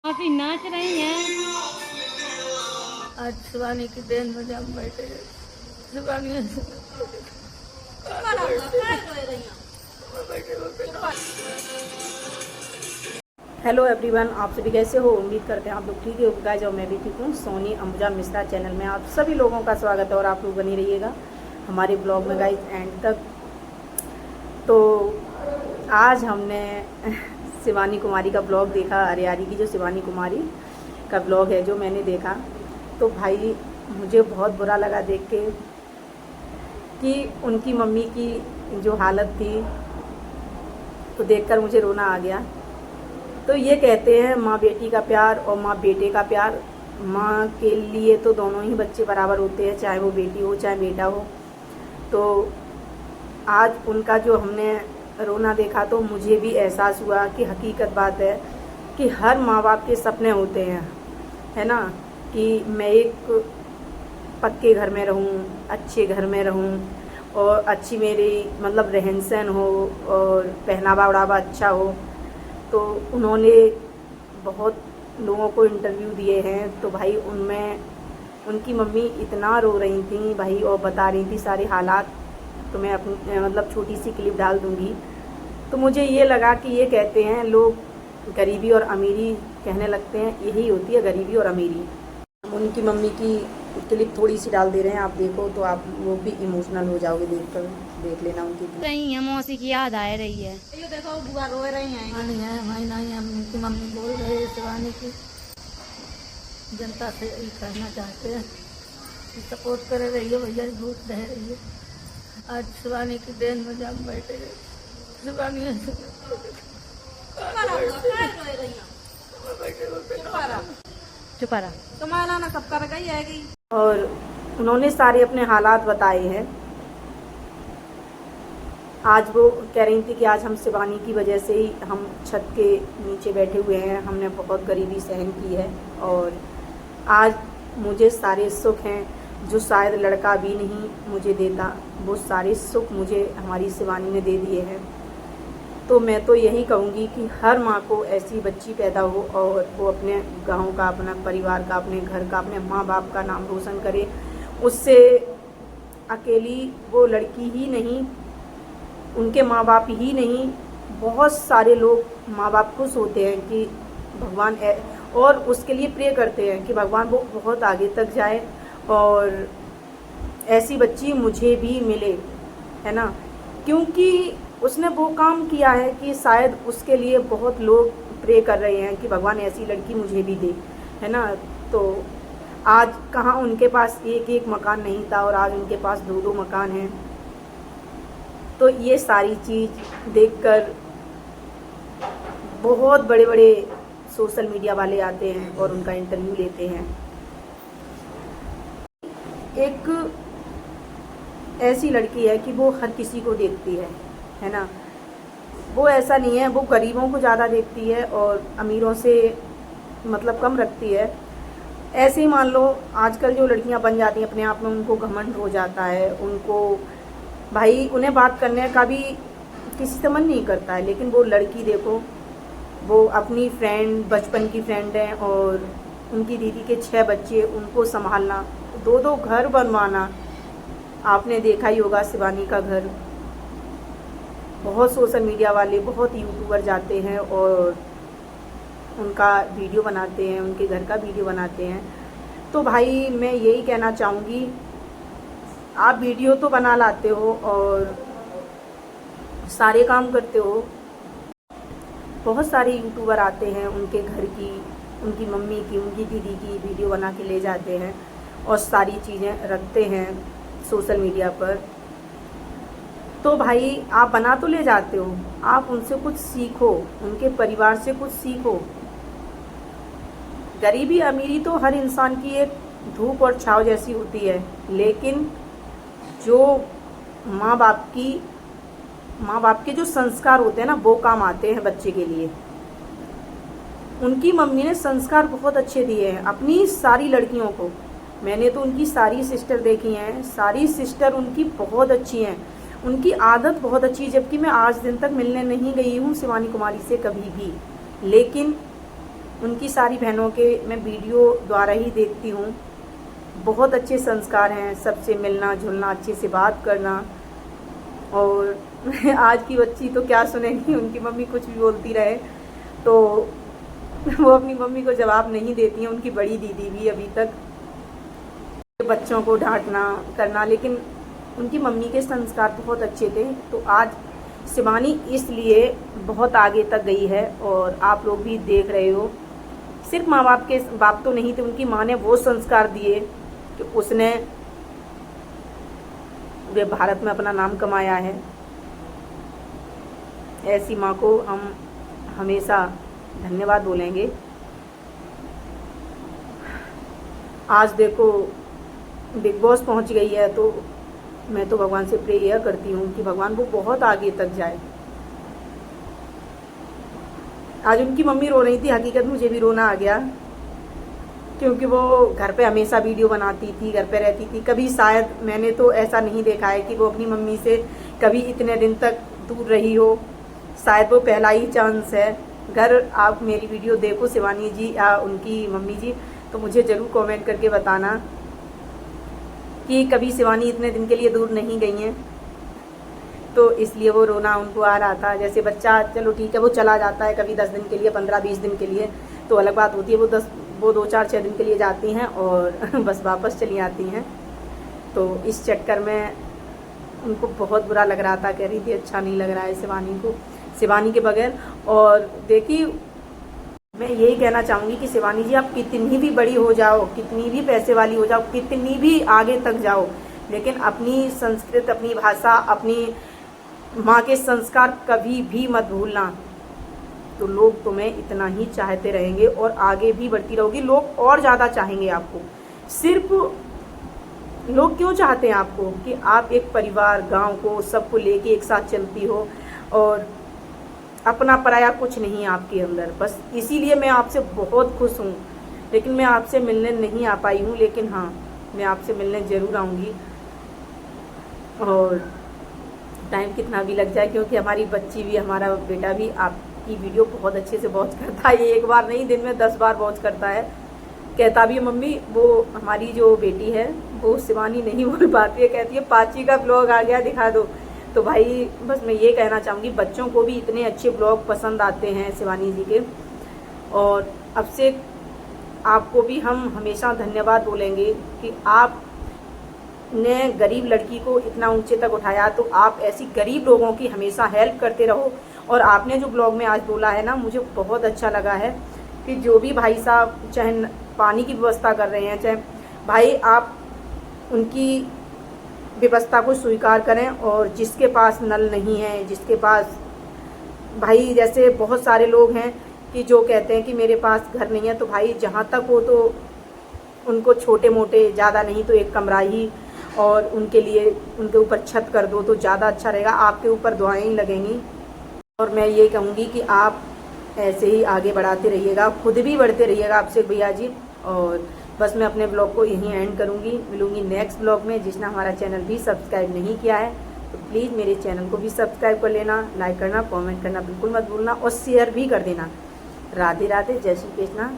काफी नाच रही हैं। आज शिवानी की देन में जब बैठे शिवानी हेलो एवरीवन, आप सभी कैसे हो? उम्मीद करते हैं आप लोग ठीक हो गाइस, और मैं भी ठीक हूँ। सोनी अंबुजा मिश्रा चैनल में आप सभी लोगों का स्वागत है और आप लोग बनी रहिएगा हमारे ब्लॉग में गाइस एंड तक। तो आज हमने शिवानी कुमारी का ब्लॉग देखा, अरियारी की जो शिवानी कुमारी का ब्लॉग है जो मैंने देखा, तो भाई मुझे बहुत बुरा लगा देख के कि उनकी मम्मी की जो हालत थी तो देखकर मुझे रोना आ गया। तो ये कहते हैं माँ बेटी का प्यार और माँ बेटे का प्यार, माँ के लिए तो दोनों ही बच्चे बराबर होते हैं, चाहे वो बेटी हो चाहे बेटा हो। तो आज उनका जो हमने रोना देखा तो मुझे भी एहसास हुआ कि हकीकत बात है कि हर माँ बाप के सपने होते हैं, है ना, कि मैं एक पक्के घर में रहूं, अच्छे घर में रहूं और अच्छी मेरी मतलब रहन सहन हो और पहनावा ओढ़ावा अच्छा हो। तो उन्होंने बहुत लोगों को इंटरव्यू दिए हैं, तो भाई उनमें उनकी मम्मी इतना रो रही थी भाई और बता रही थी सारे हालात। तो मैं अपनी मतलब छोटी सी क्लिप डाल दूँगी। तो मुझे ये लगा कि ये कहते हैं लोग गरीबी और अमीरी कहने लगते हैं, यही होती है गरीबी और अमीरी। हम उनकी मम्मी की क्लिप थोड़ी सी डाल दे रहे हैं, आप देखो तो आप वो भी इमोशनल हो जाओगे देखकर, देख लेना उनकी क्लिप। रही है मौसी की याद आ रही है। ये देखो बुआ रो रही हैं। नहीं हम उनकी मम्मी बोल रहे हैं शिवानी की जनता से यही कहना चाहते हैं कि सपोर्ट करे रही है भैया, झूठ रह रही है। आज शिवानी की देन में जब बैठे शिवानी चुपा रहा तुम्हारा ना सब कर गई है। और उन्होंने सारे अपने हालात बताए हैं। आज वो कह रही थी कि आज हम शिवानी की वजह से ही हम छत के नीचे बैठे हुए हैं, हमने बहुत गरीबी सहन की है और आज मुझे सारे सुख हैं जो शायद लड़का भी नहीं मुझे देता, वो सारे सुख मुझे हमारी शिवानी ने दे दिए हैं। तो मैं तो यही कहूँगी कि हर माँ को ऐसी बच्ची पैदा हो और वो अपने गाँव का, अपना परिवार का, अपने घर का, अपने माँ बाप का नाम रोशन करे। उससे अकेली वो लड़की ही नहीं, उनके माँ बाप ही नहीं, बहुत सारे लोग माँ बाप खुश होते हैं कि भगवान और उसके लिए प्रे करते हैं कि भगवान वो बहुत आगे तक जाए और ऐसी बच्ची मुझे भी मिले, है ना, क्योंकि उसने वो काम किया है कि शायद उसके लिए बहुत लोग प्रे कर रहे हैं कि भगवान ऐसी लड़की मुझे भी दे, है ना। तो आज कहाँ उनके पास एक एक मकान नहीं था और आज उनके पास दो दो मकान हैं। तो ये सारी चीज़ देखकर बहुत बड़े बड़े सोशल मीडिया वाले आते हैं और उनका इंटरव्यू लेते हैं। एक ऐसी लड़की है कि वो हर किसी को देखती है ना, वो ऐसा नहीं है, वो गरीबों को ज़्यादा देखती है और अमीरों से मतलब कम रखती है। ऐसे ही मान लो आजकल जो लड़कियां बन जाती हैं अपने आप में, उनको घमंड हो जाता है, उनको भाई उन्हें बात करने का भी किसी से मन नहीं करता है। लेकिन वो लड़की देखो, वो अपनी फ्रेंड, बचपन की फ्रेंड है और उनकी दीदी के 6 बच्चे, उनको संभालना, 2-2 घर बनवाना। आपने देखा ही होगा शिवानी का घर। बहुत सोशल मीडिया वाले, बहुत यूट्यूबर जाते हैं और उनका वीडियो बनाते हैं, उनके घर का वीडियो बनाते हैं। तो भाई मैं यही कहना चाहूँगी, आप वीडियो तो बना लाते हो और सारे काम करते हो, बहुत सारे यूट्यूबर आते हैं उनके घर की, उनकी मम्मी की, उनकी दीदी की वीडियो बना के ले जाते हैं और सारी चीज़ें रखते हैं सोशल मीडिया पर। तो भाई आप बना तो ले जाते हो, आप उनसे कुछ सीखो, उनके परिवार से कुछ सीखो। गरीबी अमीरी तो हर इंसान की एक धूप और छाव जैसी होती है, लेकिन जो माँ बाप के जो संस्कार होते हैं ना, वो काम आते हैं बच्चे के लिए। उनकी मम्मी ने संस्कार बहुत अच्छे दिए हैं अपनी सारी लड़कियों को। मैंने तो उनकी सारी सिस्टर देखी हैं, सारी सिस्टर उनकी बहुत अच्छी हैं, उनकी आदत बहुत अच्छी है। जबकि मैं आज दिन तक मिलने नहीं गई हूँ शिवानी कुमारी से कभी भी, लेकिन उनकी सारी बहनों के मैं वीडियो द्वारा ही देखती हूँ। बहुत अच्छे संस्कार हैं, सबसे मिलना जुलना, अच्छे से बात करना। और आज की बच्ची तो क्या सुनेगी, उनकी मम्मी कुछ भी बोलती रहे तो वो अपनी मम्मी को जवाब नहीं देती हैं। उनकी बड़ी दीदी भी अभी तक बच्चों को डांटना करना, लेकिन उनकी मम्मी के संस्कार बहुत अच्छे थे। तो आज शिवानी इसलिए बहुत आगे तक गई है और आप लोग भी देख रहे हो। सिर्फ माँ बाप तो नहीं थे, उनकी माँ ने वो संस्कार दिए कि उसने वे भारत में अपना नाम कमाया है। ऐसी माँ को हम हमेशा धन्यवाद बोलेंगे। आज देखो बिग बॉस पहुंच गई है, तो मैं तो भगवान से प्रेयर करती हूँ कि भगवान वो बहुत आगे तक जाए। आज उनकी मम्मी रो रही थी, हकीकत मुझे भी रोना आ गया, क्योंकि वो घर पे हमेशा वीडियो बनाती थी, घर पे रहती थी। कभी शायद मैंने तो ऐसा नहीं देखा है कि वो अपनी मम्मी से कभी इतने दिन तक दूर रही हो। शायद वो पहला ही चांस है। अगर आप मेरी वीडियो देखो शिवानी जी या उनकी मम्मी जी, तो मुझे ज़रूर कमेंट करके बताना कि कभी शिवानी इतने दिन के लिए दूर नहीं गई हैं। तो इसलिए वो रोना उनको आ रहा था। जैसे बच्चा चलो ठीक है वो चला जाता है कभी 10 दिन के लिए, 15-20 दिन के लिए, तो अलग बात होती है। वो 2-4-6 दिन के लिए जाती हैं और बस वापस चली आती हैं। तो इस चक्कर में उनको बहुत बुरा लग रहा था, कह रही थी अच्छा नहीं लग रहा है शिवानी के बगैर। और देखिए मैं यही कहना चाहूँगी कि शिवानी जी आप कितनी भी बड़ी हो जाओ, कितनी भी पैसे वाली हो जाओ, कितनी भी आगे तक जाओ, लेकिन अपनी संस्कृत, अपनी भाषा, अपनी माँ के संस्कार कभी भी मत भूलना। तो लोग तुम्हें इतना ही चाहते रहेंगे और आगे भी बढ़ती रहोगी। लोग और ज़्यादा चाहेंगे आपको। सिर्फ लोग क्यों चाहते हैं आपको कि आप एक परिवार, गांव को, सबको लेके एक साथ चलती हो और अपना पराया कुछ नहीं आपके अंदर। बस इसीलिए मैं आपसे बहुत खुश हूँ। लेकिन मैं आपसे मिलने नहीं आ पाई हूँ, लेकिन हाँ मैं आपसे मिलने ज़रूर आऊँगी। और टाइम कितना भी लग जाए, क्योंकि हमारी बच्ची भी, हमारा बेटा भी आपकी वीडियो बहुत अच्छे से वॉच करता है। ये एक बार नहीं, दिन में 10 बार वॉच करता है। कहता भी है मम्मी, वो हमारी जो बेटी है वो शिवानी नहीं बोल पाती है, कहती है पाची का ब्लॉग आ गया दिखा दो। तो भाई बस मैं ये कहना चाहूँगी, बच्चों को भी इतने अच्छे ब्लॉग पसंद आते हैं शिवानी जी के। और अब से आपको भी हम हमेशा धन्यवाद बोलेंगे कि आप ने गरीब लड़की को इतना ऊंचे तक उठाया। तो आप ऐसी गरीब लोगों की हमेशा हेल्प करते रहो। और आपने जो ब्लॉग में आज बोला है ना, मुझे बहुत अच्छा लगा है कि जो भी भाई साहब चाहे पानी की व्यवस्था कर रहे हैं, चाहे भाई आप उनकी व्यवस्था को स्वीकार करें। और जिसके पास नल नहीं है, जिसके पास भाई, जैसे बहुत सारे लोग हैं कि जो कहते हैं कि मेरे पास घर नहीं है, तो भाई जहाँ तक हो तो उनको छोटे मोटे, ज़्यादा नहीं तो एक कमरा ही, और उनके लिए उनके ऊपर छत कर दो तो ज़्यादा अच्छा रहेगा। आपके ऊपर दुआएं ही लगेंगी। और मैं ये कहूँगी कि आप ऐसे ही आगे बढ़ाते रहिएगा, खुद भी बढ़ते रहिएगा आपसे भैया जी। और बस मैं अपने ब्लॉग को यहीं एंड करूँगी। मिलूँगी नेक्स्ट ब्लॉग में। जिसने हमारा चैनल भी सब्सक्राइब नहीं किया है तो प्लीज़ मेरे चैनल को भी सब्सक्राइब कर लेना, लाइक करना, कमेंट करना बिल्कुल मत भूलना और शेयर भी कर देना। राधे राधे, जय श्री कृष्णा।